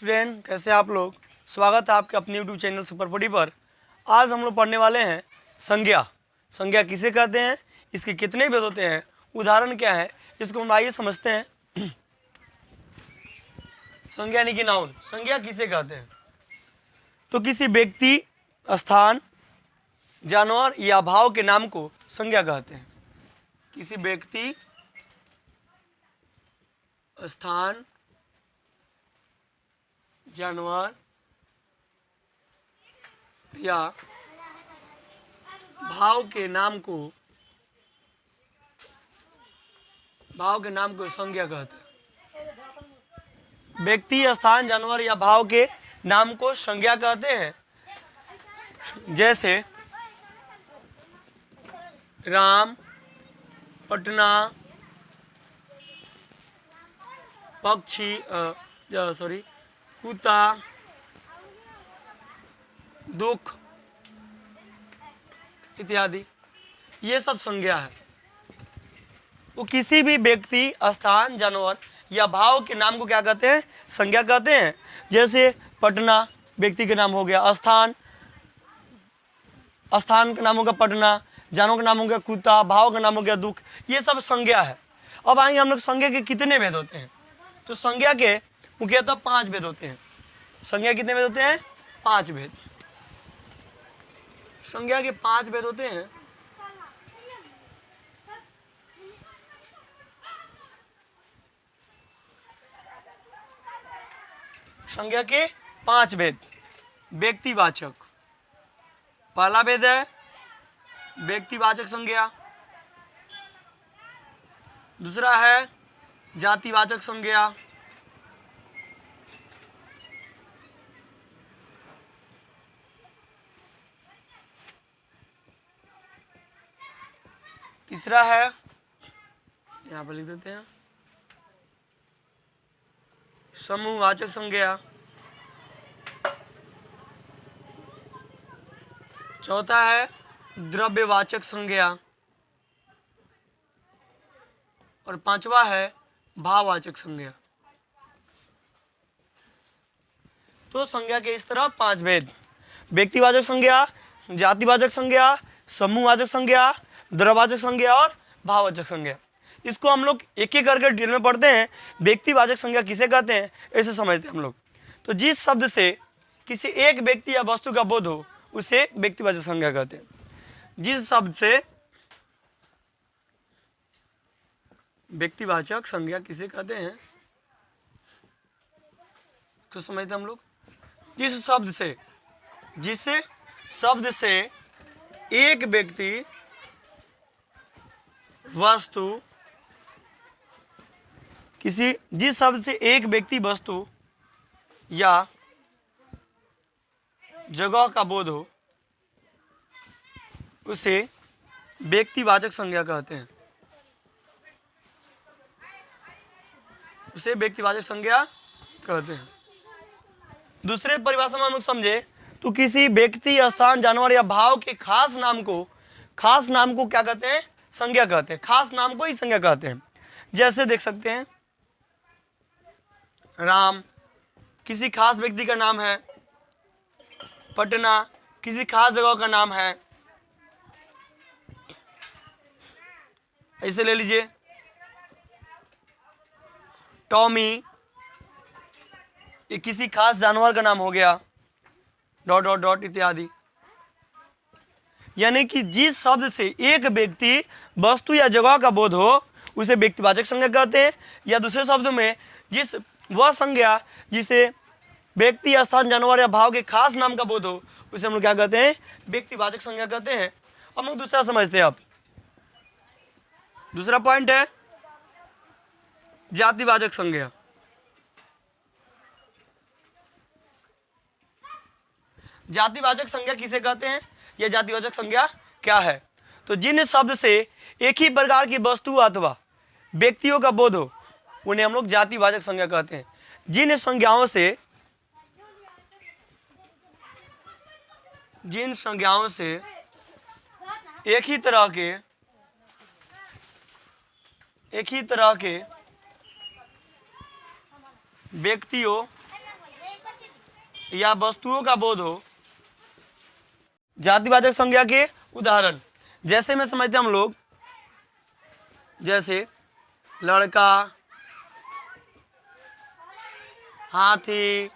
Student, कैसे आप लोग। स्वागत है आपके अपने यूट्यूब चैनल सुपर फूडी पर। आज हम लोग पढ़ने वाले हैं संज्ञा। संज्ञा किसे कहते हैं, इसके कितने भेद होते हैं, उदाहरण क्या है, इसको हम आइए समझते हैं। संज्ञा यानी कि नाउन। संज्ञा किसे कहते हैं, तो किसी व्यक्ति, स्थान, जानवर या भाव के नाम को संज्ञा कहते हैं। किसी व्यक्ति, स्थान, जानवर या भाव के नाम को संज्ञा कहते हैं। व्यक्ति, स्थान, जानवर या भाव के नाम को संज्ञा कहते हैं। जैसे राम, पटना, पक्षी, कुत्ता, दुख इत्यादि, ये सब संज्ञा है। वो किसी भी व्यक्ति, स्थान, जानवर या भाव के नाम को क्या कहते हैं, संज्ञा कहते हैं। जैसे पटना व्यक्ति के नाम हो गया, स्थान का नाम हो गया पटना, जानवर का नाम हो गया कुत्ता, भाव का नाम हो गया दुख, ये सब संज्ञा है। अब आइए हम लोग संज्ञा के कितने भेद होते हैं। तो संज्ञा के मुख्यतः 5 भेद होते हैं। संज्ञा कितने भेद होते हैं, 5 भेद। संज्ञा के 5 भेद होते हैं। संज्ञा के 5 भेद। व्यक्तिवाचक, पहला भेद है व्यक्तिवाचक संज्ञा। दूसरा है जातिवाचक संज्ञा। तीसरा है, यहाँ पर लिख देते हैं, समूहवाचक संज्ञा। चौथा है द्रव्यवाचक संज्ञा। और 5वां है भाववाचक संज्ञा। तो संज्ञा के इस तरह 5 भेद। व्यक्तिवाचक संज्ञा, जातिवाचक संज्ञा, समूहवाचक संज्ञा, द्रव्यवाचक संज्ञा और भाववाचक संज्ञा। इसको हम लोग एक एक करके डिटेल में पढ़ते हैं। व्यक्तिवाचक संज्ञा किसे कहते हैं, ऐसे समझते हैं हम लोग। तो जिस शब्द से किसी एक व्यक्ति या वस्तु का बोध हो उसे व्यक्तिवाचक संज्ञा कहते हैं। जिस शब्द से व्यक्तिवाचक संज्ञा किसे कहते हैं, तो समझते हम लोग। जिस शब्द से एक व्यक्ति, वस्तु, जिस शब्द से एक व्यक्ति, वस्तु या जगह का बोध हो उसे व्यक्तिवाचक संज्ञा कहते हैं। उसे व्यक्तिवाचक संज्ञा कहते हैं। दूसरे परिभाषा में हम लोग समझे तो किसी व्यक्ति, स्थान, जानवर या भाव के खास नाम को क्या कहते हैं, संज्ञा कहते हैं। खास नाम को ही संज्ञा कहते हैं। जैसे देख सकते हैं, राम किसी खास व्यक्ति का नाम है, पटना किसी खास जगह का नाम है। ऐसे ले लीजिए, टॉमी ये किसी खास जानवर का नाम हो गया, ... इत्यादि। यानी कि जिस शब्द से एक व्यक्ति, वस्तु या जगह का बोध हो उसे व्यक्तिवाचक संज्ञा कहते हैं। या दूसरे शब्दों में वह संज्ञा जिसे व्यक्ति, स्थान, जानवर या भाव के खास नाम का बोध हो उसे हम लोग क्या कहते हैं, व्यक्तिवाचक संज्ञा कहते हैं। हम लोग दूसरा समझते हैं। अब दूसरा पॉइंट है जातिवाचक संज्ञा। जातिवाचक संज्ञा किसे कहते हैं, यह जातिवाचक संज्ञा क्या है, तो जिन शब्द से एक ही प्रकार की वस्तु अथवा व्यक्तियों का बोध हो उन्हें हम लोग जातिवाचक संज्ञा कहते हैं। जिन संज्ञाओं से एक ही तरह के व्यक्तियों या वस्तुओं का बोध हो। जातिवाचक संज्ञा के उदाहरण जैसे में समझते हम लोग, जैसे लड़का, हाथी,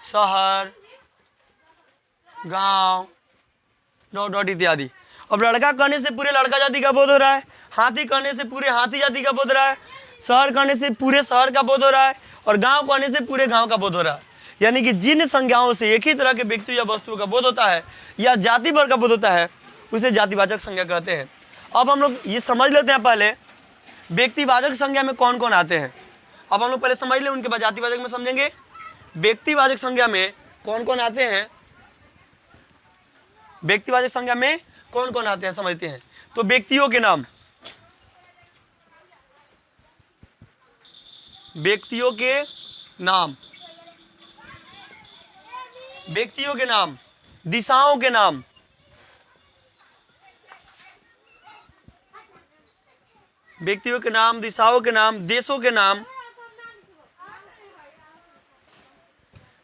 शहर, गांव, डॉट डॉट इत्यादि। अब लड़का कहने से पूरे लड़का जाति का बोध हो रहा है, हाथी कहने से पूरे हाथी जाति का बोध हो रहा है, शहर कहने से पूरे शहर का बोध हो रहा है, और गांव कहने से पूरे गांव का बोध हो रहा है। यानी कि जिन संज्ञाओं से एक ही तरह के व्यक्ति या वस्तुओं का बोध होता है या जाति भर का बोध होता है उसे जातिवाचक संज्ञा कहते हैं। अब हम लोग ये समझ लेते हैं पहले व्यक्तिवाचक संज्ञा में कौन कौन आते हैं। अब हम लोग पहले समझ लें, उनके बाद जातिवाचक में समझेंगे। व्यक्तिवाचक संज्ञा में कौन कौन आते हैं, व्यक्तिवाचक संज्ञा में कौन कौन आते हैं समझते हैं। तो व्यक्तियों के नाम, व्यक्तियों के नाम, व्यक्तियों के नाम, दिशाओं के नाम, व्यक्तियों के नाम, दिशाओं के नाम, देशों के नाम,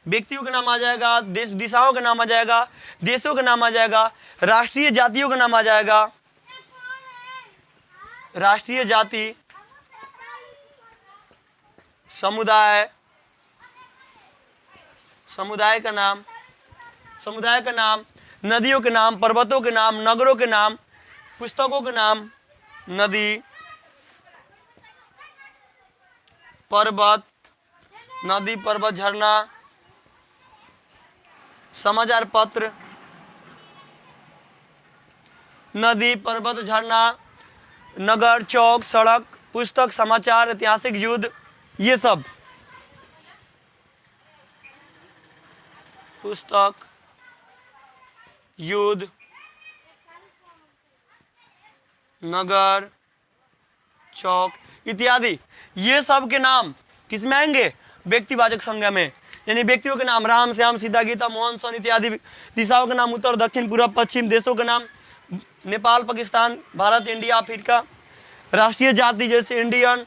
व्यक्तियों का नाम आ जाएगा, देश दिशाओं का नाम आ जाएगा, देशों का नाम आ जाएगा, राष्ट्रीय जातियों का नाम आ जाएगा, राष्ट्रीय जाति, समुदाय, समुदाय का नाम, समुदाय का नाम, नदियों के नाम, पर्वतों के नाम, नगरों के नाम, पुस्तकों के नाम, नदी, पर्वत, नदी, पर्वत, झरना, समाचार पत्र, नदी, पर्वत, झरना, नगर, चौक, सड़क, पुस्तक, समाचार, ऐतिहासिक युद्ध, ये सब पुस्तक, युद्ध, नगर, चौक इत्यादि, ये सब के नाम किस में आएंगे, व्यक्तिवाचक संज्ञा में। यानी व्यक्तियों के नाम राम, श्याम, सीता, गीता, मोहन, सोन इत्यादि, दिशाओं के नाम उत्तर, दक्षिण, पूर्व, पश्चिम, देशों के नाम नेपाल, पाकिस्तान, भारत, इंडिया, अफ्रीका, राष्ट्रीय जाति जैसे इंडियन,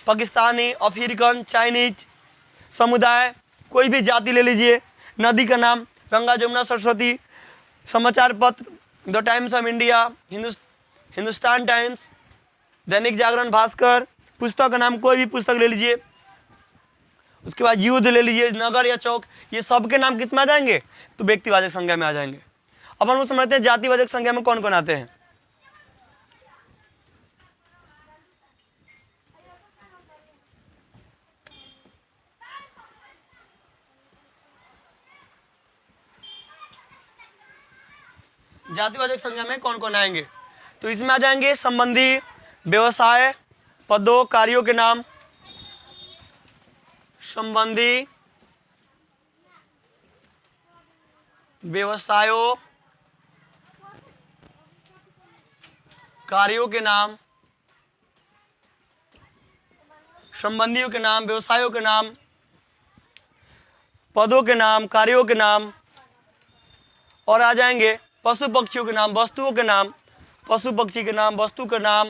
पाकिस्तानी, अफ्रीकन, चाइनीज, समुदाय, कोई भी जाति ले लीजिए, नदी का नाम गंगा, जमुना, सरस्वती, समाचार पत्र the times of India, Hindustan times, Dainik Jagran, Bhaskar, पुस्तक का नाम कोई भी पुस्तक ले लीजिए, उसके बाद युद्ध ले लीजिए, नगर या चौक, ये सब के नाम किस में आ जाएंगे, तो व्यक्तिवाचक संज्ञा में आ जाएंगे। अब हम लोग समझते हैं जातिवाचक संज्ञा में कौन कौन आते हैं। जातिवाचक संज्ञा में कौन कौन आएंगे, तो इसमें आ जाएंगे संबंधी, व्यवसाय, पदों, कार्यों के नाम, संबंधी, व्यवसायों, कार्यों के नाम, संबंधियों के नाम, व्यवसायों के नाम, पदों के नाम, कार्यों के नाम, और आ जाएंगे पशु पक्षियों के नाम, वस्तुओं के नाम, पशु पक्षी के नाम, वस्तु के नाम,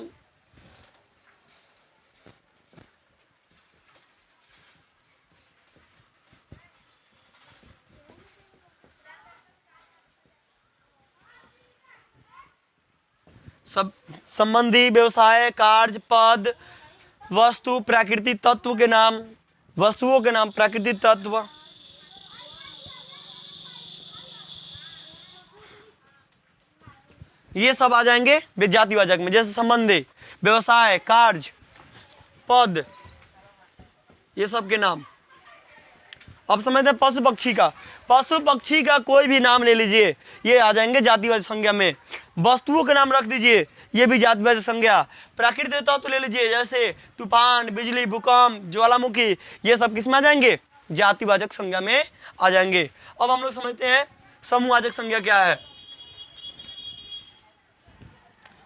सब संबंधी, व्यवसाय, कार्य, पद, वस्तु, प्राकृतिक तत्व के नाम, वस्तुओं के नाम, प्राकृतिक तत्व, ये सब आ जाएंगे जातिवाचक में, जैसे संबंधी, व्यवसाय, कार्य, पद, ये सब के नाम। अब समझते हैं पशु पक्षी का, पशु पक्षी का कोई भी नाम ले लीजिए, ये आ जाएंगे जातिवाचक संज्ञा में। वस्तुओं के नाम रख दीजिए, ये भी जातिवाचक संज्ञा। प्राकृतिक तत्व ले लीजिए, जैसे तूफान, बिजली, भूकंप, ज्वालामुखी, ये सब किस में आ जाएंगे, जातिवाचक संज्ञा में आ जाएंगे। अब हम लोग समझते हैं समूहवाचक संज्ञा क्या है।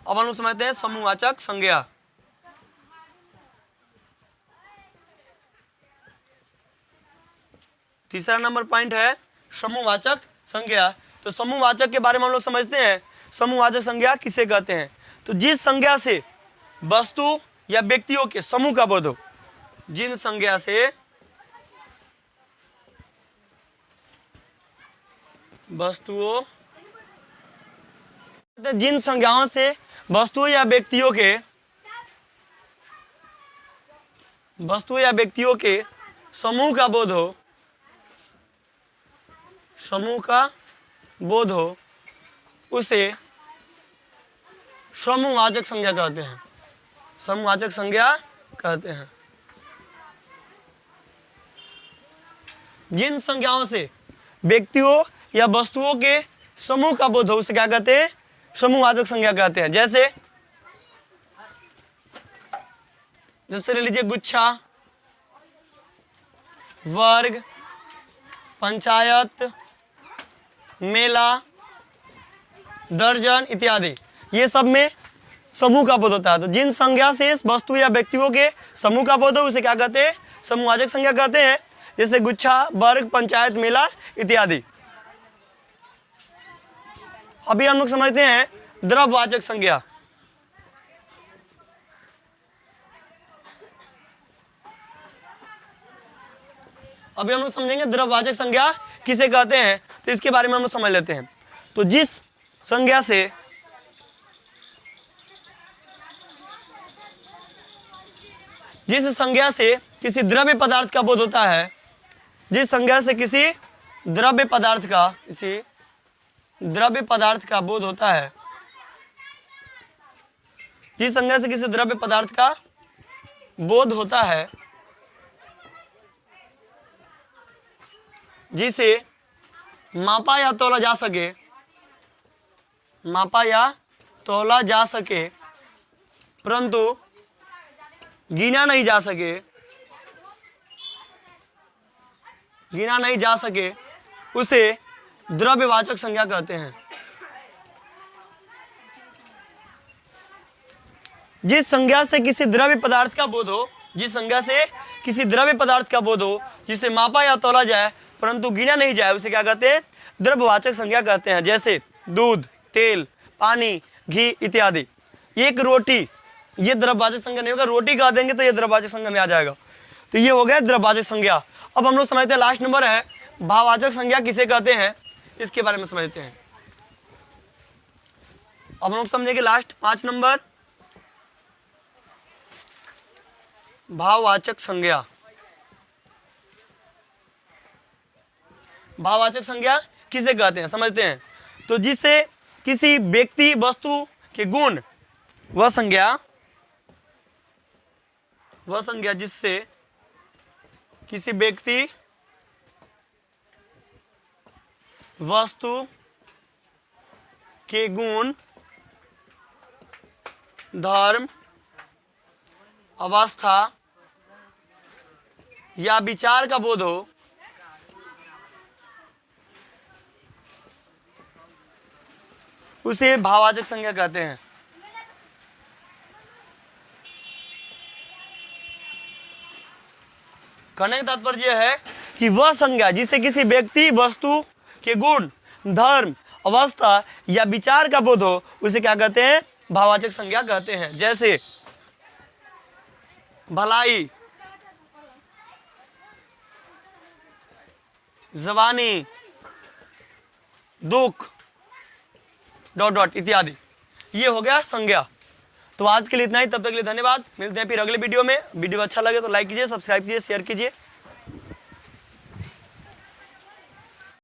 अब हम लोग समझते हैं समूहवाचक संज्ञा। तीसरा नंबर पॉइंट है समूहवाचक संज्ञा। तो समूहवाचक के बारे में हम लोग समझते हैं, समूहवाचक संज्ञा किसे कहते हैं, तो जिस संज्ञा से वस्तु या व्यक्तियों के समूह का बोध हो, जिन संज्ञा से वस्तुओं, जिन संज्ञाओं से वस्तुओं या व्यक्तियों के समूह का बोध हो, उसे समूहवाचक संज्ञा कहते हैं। समूहवाचक संज्ञा कहते हैं। जिन संज्ञाओं से व्यक्तियों या वस्तुओं के समूह का बोध हो उसे क्या कहते हैं? समूहवाचक संज्ञा कहते हैं। जैसे ले लीजिए गुच्छा, वर्ग, पंचायत, मेला, दर्जन इत्यादि, ये सब में समूह का बोध होता है। तो जिन संज्ञा से वस्तु या व्यक्तियों के समूह का बोध हो उसे क्या कहते हैं? समूहवाचक संज्ञा कहते हैं। जैसे गुच्छा, वर्ग, पंचायत, मेला इत्यादि। अभी हम लोग समझते हैं द्रव्यवाचक संज्ञा। अभी हम लोग समझेंगे द्रव्यवाचक संज्ञा किसे कहते हैं, तो इसके बारे में हम लोग समझ लेते हैं। तो जिस संज्ञा से किसी द्रव्य पदार्थ का बोध होता है, जिस संज्ञा से किसी द्रव्य पदार्थ का बोध होता है, जिस संज्ञा से किसी द्रव्य पदार्थ का बोध होता है, जिसे मापा या तौला जा सके परंतु गिना नहीं जा सके उसे द्रव्यवाचक संज्ञा कहते हैं। जिस संज्ञा से किसी द्रव्य पदार्थ का बोध हो, जिसे मापा या तौला जाए परंतु गिना नहीं जाए उसे क्या कहते हैं? द्रव्यवाचक संज्ञा कहते हैं। जैसे दूध, तेल, पानी, घी इत्यादि। एक रोटी, ये द्रव्यवाचक संज्ञा नहीं होगा, रोटी कह देंगे तो ये द्रव्यवाचक संज्ञा में आ जाएगा। तो ये हो गया द्रव्यवाचक संज्ञा। अब हम लोग समझते हैं लास्ट नंबर है भाववाचक संज्ञा किसे कहते हैं, इसके बारे में समझते हैं। अब हम लोग समझेंगे लास्ट 5 नंबर भाववाचक संज्ञा। भाववाचक संज्ञा किसे कहते हैं समझते हैं। तो जिससे किसी व्यक्ति वस्तु के गुण, वह संज्ञा जिससे किसी व्यक्ति वस्तु के गुण, धर्म, अवस्था या विचार का बोध हो, उसे भाववाचक संज्ञा कहते हैं। कहने का तात्पर्य है कि वह संज्ञा जिसे किसी व्यक्ति वस्तु के गुण, धर्म, अवस्था या विचार का बोध हो उसे क्या कहते हैं? भाववाचक संज्ञा कहते हैं। जैसे भलाई, जवानी, दुख, डॉट डॉट इत्यादि। ये हो गया संज्ञा। तो आज के लिए इतना ही, तब तक के लिए धन्यवाद। मिलते हैं फिर अगले वीडियो में। वीडियो अच्छा लगे तो लाइक कीजिए, सब्सक्राइब कीजिए, शेयर कीजिए।